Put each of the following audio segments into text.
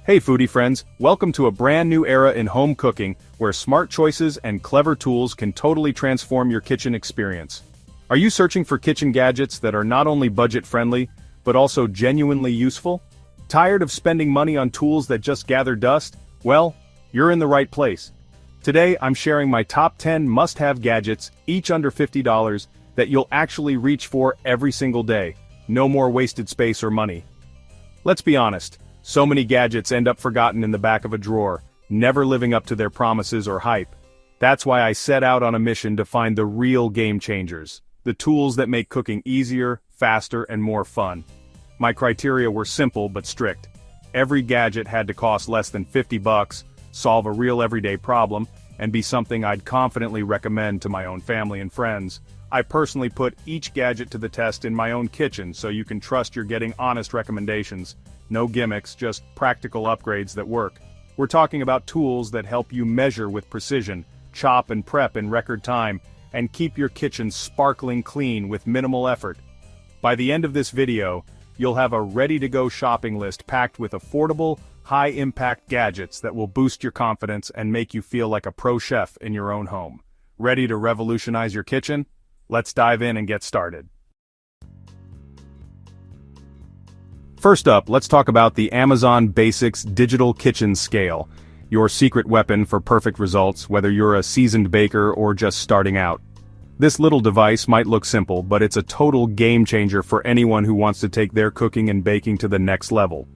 Hey foodie friends, welcome to a brand new era in home cooking where smart choices and clever tools can totally transform your kitchen experience. Are you searching for kitchen gadgets that are not only budget-friendly, but also genuinely useful? Tired of spending money on tools that just gather dust? Well, you're in the right place. Today I'm sharing my top 10 must-have gadgets, each under $50, that you'll actually reach for every single day. No more wasted space or money. Let's be honest, so many gadgets end up forgotten in the back of a drawer, never living up to their promises or hype. That's why I set out on a mission to find the real game changers, the tools that make cooking easier, faster, and more fun. My criteria were simple but strict. Every gadget had to cost less than $50, solve a real everyday problem, and be something I'd confidently recommend to my own family and friends. I personally put each gadget to the test in my own kitchen so you can trust you're getting honest recommendations. No gimmicks, just practical upgrades that work. We're talking about tools that help you measure with precision, chop and prep in record time, and keep your kitchen sparkling clean with minimal effort. By the end of this video, you'll have a ready-to-go shopping list packed with affordable, high-impact gadgets that will boost your confidence and make you feel like a pro chef in your own home. Ready to revolutionize your kitchen? Let's dive in and get started. First up, let's talk about the Amazon Basics Digital Kitchen Scale, your secret weapon for perfect results, whether you're a seasoned baker or just starting out. This little device might look simple, but it's a total game changer for anyone who wants to take their cooking and baking to the next level.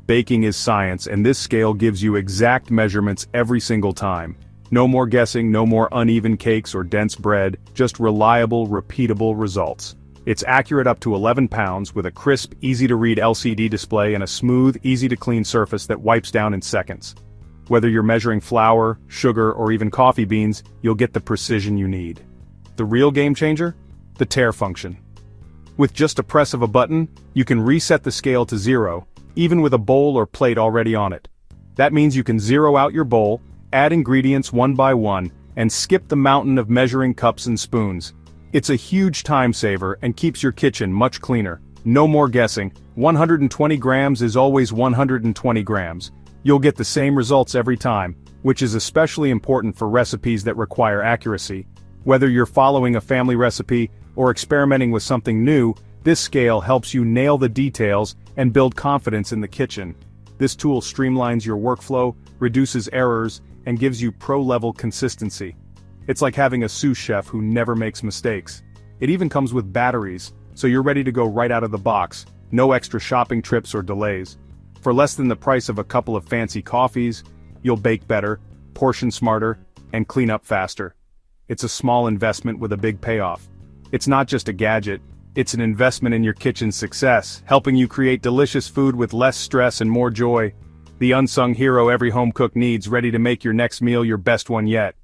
Baking is science, and this scale gives you exact measurements every single time. No more guessing, no more uneven cakes or dense bread, just reliable, repeatable results. It's accurate up to 11 pounds with a crisp, easy-to-read LCD display and a smooth, easy-to-clean surface that wipes down in seconds. Whether you're measuring flour, sugar, or even coffee beans, you'll get the precision you need. The real game changer? The tare function. With just a press of a button, you can reset the scale to 0, even with a bowl or plate already on it. That means you can zero out your bowl, add ingredients one by one, and skip the mountain of measuring cups and spoons. It's a huge time saver and keeps your kitchen much cleaner. No more guessing, 120 grams is always 120 grams. You'll get the same results every time, which is especially important for recipes that require accuracy. Whether you're following a family recipe or experimenting with something new, this scale helps you nail the details and build confidence in the kitchen. This tool streamlines your workflow, reduces errors, and gives you pro-level consistency. It's like having a sous chef who never makes mistakes. It even comes with batteries, so you're ready to go right out of the box, no extra shopping trips or delays. For less than the price of a couple of fancy coffees, you'll bake better, portion smarter, and clean up faster. It's a small investment with a big payoff. It's not just a gadget, it's an investment in your kitchen's success, helping you create delicious food with less stress and more joy. The unsung hero every home cook needs, ready to make your next meal your best one yet.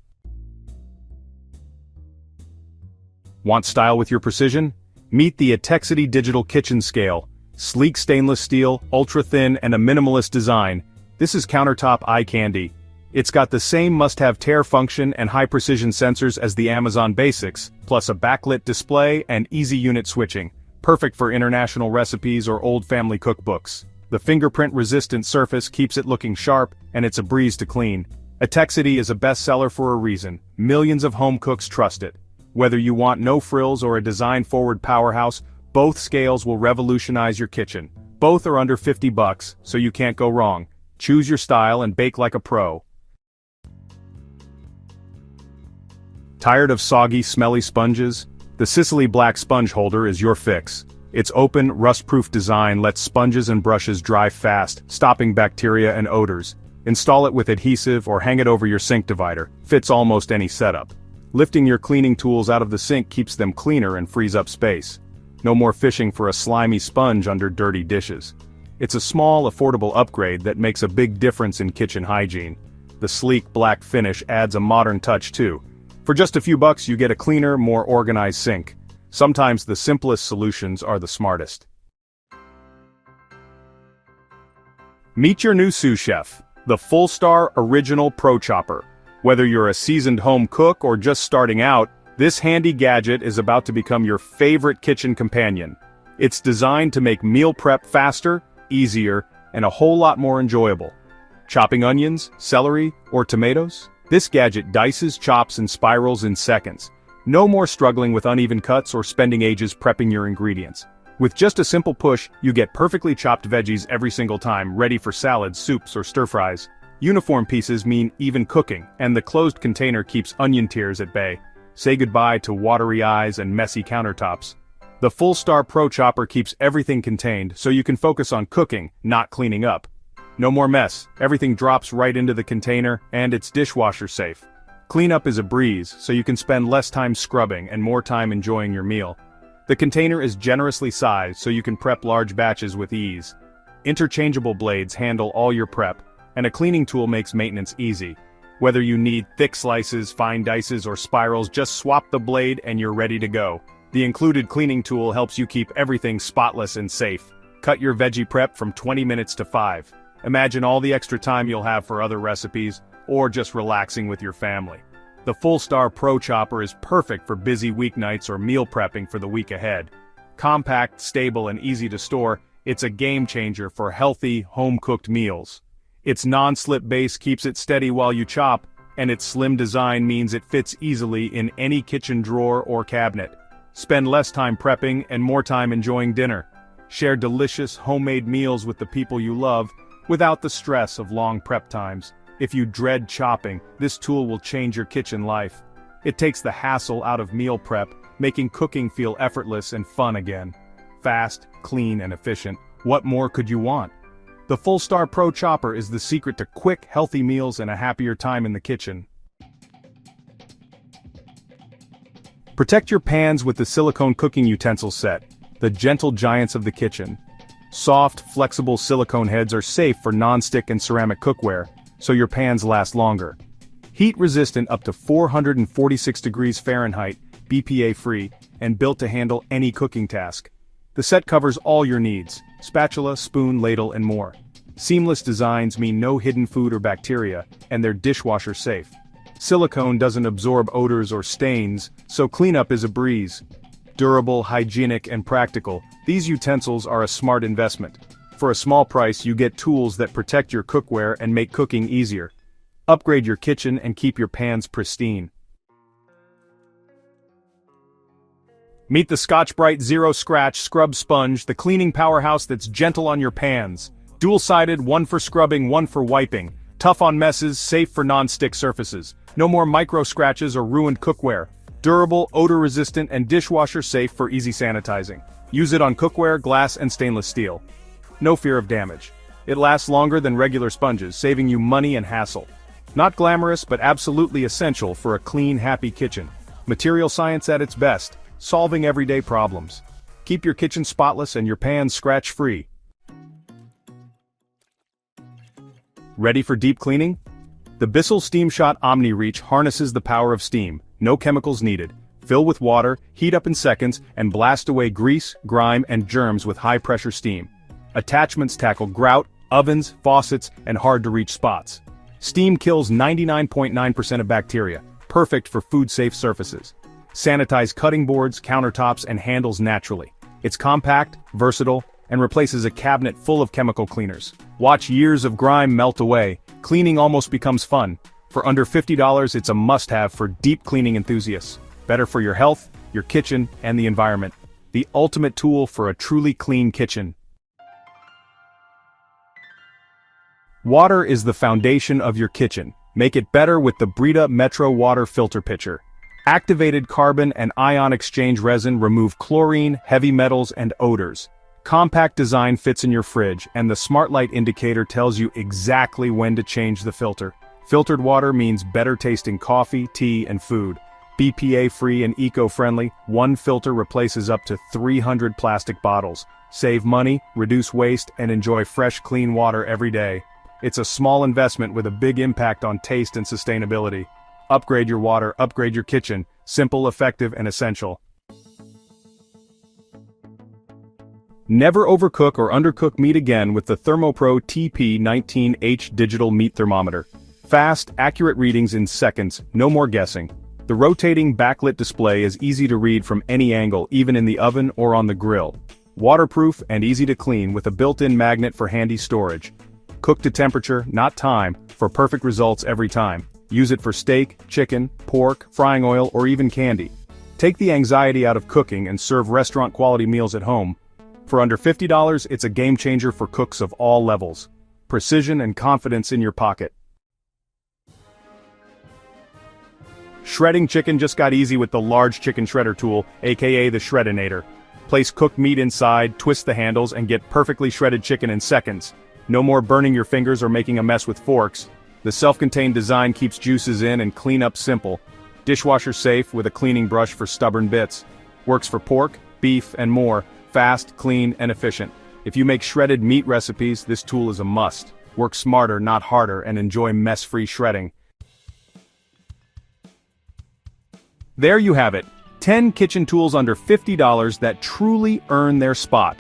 Want style with your precision? Meet the Utensils Digital Kitchen Scale. Sleek stainless steel, ultra-thin, and a minimalist design. This is countertop eye candy. It's got the same must-have tare function and high-precision sensors as the Amazon Basics, plus a backlit display and easy unit switching. Perfect for international recipes or old family cookbooks. The fingerprint-resistant surface keeps it looking sharp, and it's a breeze to clean. Utensils is a bestseller for a reason. Millions of home cooks trust it. Whether you want no frills or a design-forward powerhouse, both scales will revolutionize your kitchen. Both are under $50, so you can't go wrong. Choose your style and bake like a pro. Tired of soggy, smelly sponges? The Cisily Black Sponge Holder is your fix. Its open, rust-proof design lets sponges and brushes dry fast, stopping bacteria and odors. Install it with adhesive or hang it over your sink divider. Fits almost any setup. Lifting your cleaning tools out of the sink keeps them cleaner and frees up space. No more fishing for a slimy sponge under dirty dishes. It's a small, affordable upgrade that makes a big difference in kitchen hygiene. The sleek black finish adds a modern touch too. For just a few bucks you get a cleaner, more organized sink. Sometimes the simplest solutions are the smartest. Meet your new sous chef, the Fullstar Original Pro Chopper. Whether you're a seasoned home cook or just starting out, this handy gadget is about to become your favorite kitchen companion. It's designed to make meal prep faster, easier, and a whole lot more enjoyable. Chopping onions, celery, or tomatoes? This gadget dices, chops, and spirals in seconds. No more struggling with uneven cuts or spending ages prepping your ingredients. With just a simple push, you get perfectly chopped veggies every single time, ready for salads, soups, or stir-fries. Uniform pieces mean even cooking, and the closed container keeps onion tears at bay. Say goodbye to watery eyes and messy countertops. The Fullstar Pro Chopper keeps everything contained, so you can focus on cooking, not cleaning up. No more mess, everything drops right into the container, and it's dishwasher safe. Cleanup is a breeze, so you can spend less time scrubbing and more time enjoying your meal. The container is generously sized so you can prep large batches with ease. Interchangeable blades handle all your prep, and a cleaning tool makes maintenance easy. Whether you need thick slices, fine dices, or spirals, just swap the blade and you're ready to go. The included cleaning tool helps you keep everything spotless and safe. Cut your veggie prep from 20 minutes to 5. Imagine all the extra time you'll have for other recipes, or just relaxing with your family. The Fullstar Pro Chopper is perfect for busy weeknights or meal prepping for the week ahead. Compact, stable, and easy to store, it's a game changer for healthy, home-cooked meals. Its non-slip base keeps it steady while you chop, and its slim design means it fits easily in any kitchen drawer or cabinet. Spend less time prepping and more time enjoying dinner. Share delicious, homemade meals with the people you love, without the stress of long prep times. If you dread chopping, this tool will change your kitchen life. It takes the hassle out of meal prep, making cooking feel effortless and fun again. Fast, clean, and efficient. What more could you want? The Fullstar Pro Chopper is the secret to quick, healthy meals and a happier time in the kitchen. Protect your pans with the Silicone cooking utensil set, the gentle giants of the kitchen. Soft, flexible silicone heads are safe for non-stick and ceramic cookware, so your pans last longer. Heat-resistant up to 446 degrees Fahrenheit, BPA-free, and built to handle any cooking task. The set covers all your needs: spatula, spoon, ladle, and more. Seamless designs mean no hidden food or bacteria, and they're dishwasher safe. Silicone doesn't absorb odors or stains, so cleanup is a breeze. Durable, hygienic, and practical, these utensils are a smart investment. For a small price, you get tools that protect your cookware and make cooking easier. Upgrade your kitchen and keep your pans pristine. Meet the Scotch-Brite Zero Scratch Scrub Sponge, the cleaning powerhouse that's gentle on your pans. Dual-sided, one for scrubbing, one for wiping. Tough on messes, safe for non-stick surfaces. No more micro scratches or ruined cookware. Durable, odor-resistant, and dishwasher-safe for easy sanitizing. Use it on cookware, glass, and stainless steel. No fear of damage. It lasts longer than regular sponges, saving you money and hassle. Not glamorous, but absolutely essential for a clean, happy kitchen. Material science at its best, solving everyday problems. Keep your kitchen spotless and your pans scratch-free. Ready for deep cleaning? The BISSELL Steam Shot OmniReach harnesses the power of steam. No chemicals needed. Fill with water, heat up in seconds, and blast away grease, grime, and germs with high-pressure steam. Attachments tackle grout, ovens, faucets, and hard-to-reach spots. Steam kills 99.9% of bacteria, perfect for food-safe surfaces. Sanitize cutting boards, countertops, and handles naturally. It's compact, versatile, and replaces a cabinet full of chemical cleaners. Watch years of grime melt away. Cleaning almost becomes fun. For under $50, it's a must-have for deep cleaning enthusiasts. Better for your health, your kitchen, and the environment. The ultimate tool for a truly clean kitchen. Water is the foundation of your kitchen. Make it better with the Brita Metro Water Filter Pitcher. Activated carbon and ion exchange resin remove chlorine, heavy metals, and odors. Compact design fits in your fridge, and the SmartLight indicator tells you exactly when to change the filter. Filtered water means better tasting coffee, tea, and food. BPA-free and eco-friendly, one filter replaces up to 300 plastic bottles. Save money, reduce waste, and enjoy fresh, clean water every day. It's a small investment with a big impact on taste and sustainability. Upgrade your water, upgrade your kitchen. Simple, effective, and essential. Never overcook or undercook meat again with the ThermoPro TP19H digital meat thermometer. Fast, accurate readings in seconds, no more guessing. The rotating backlit display is easy to read from any angle, even in the oven or on the grill. Waterproof and easy to clean with a built-in magnet for handy storage. Cook to temperature, not time, for perfect results every time. Use it for steak, chicken, pork, frying oil, or even candy. Take the anxiety out of cooking and serve restaurant-quality meals at home. For under $50, it's a game-changer for cooks of all levels. Precision and confidence in your pocket. Shredding chicken just got easy with the large chicken shredder tool, aka the Shreddinator. Place cooked meat inside, twist the handles, and get perfectly shredded chicken in seconds. No more burning your fingers or making a mess with forks. The self-contained design keeps juices in and cleanup simple. Dishwasher safe with a cleaning brush for stubborn bits. Works for pork, beef, and more. Fast, clean, and efficient. If you make shredded meat recipes, this tool is a must. Work smarter, not harder, and enjoy mess-free shredding. There you have it. 10 kitchen tools under $50 that truly earn their spot.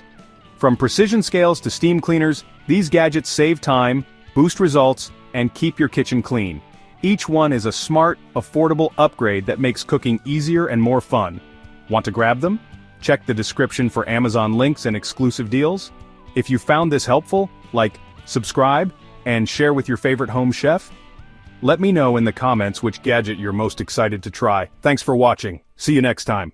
From precision scales to steam cleaners, these gadgets save time, boost results, and keep your kitchen clean. Each one is a smart, affordable upgrade that makes cooking easier and more fun. Want to grab them? Check the description for Amazon links and exclusive deals. If you found this helpful, like, subscribe, and share with your favorite home chef. Let me know in the comments which gadget you're most excited to try. Thanks for watching. See you next time.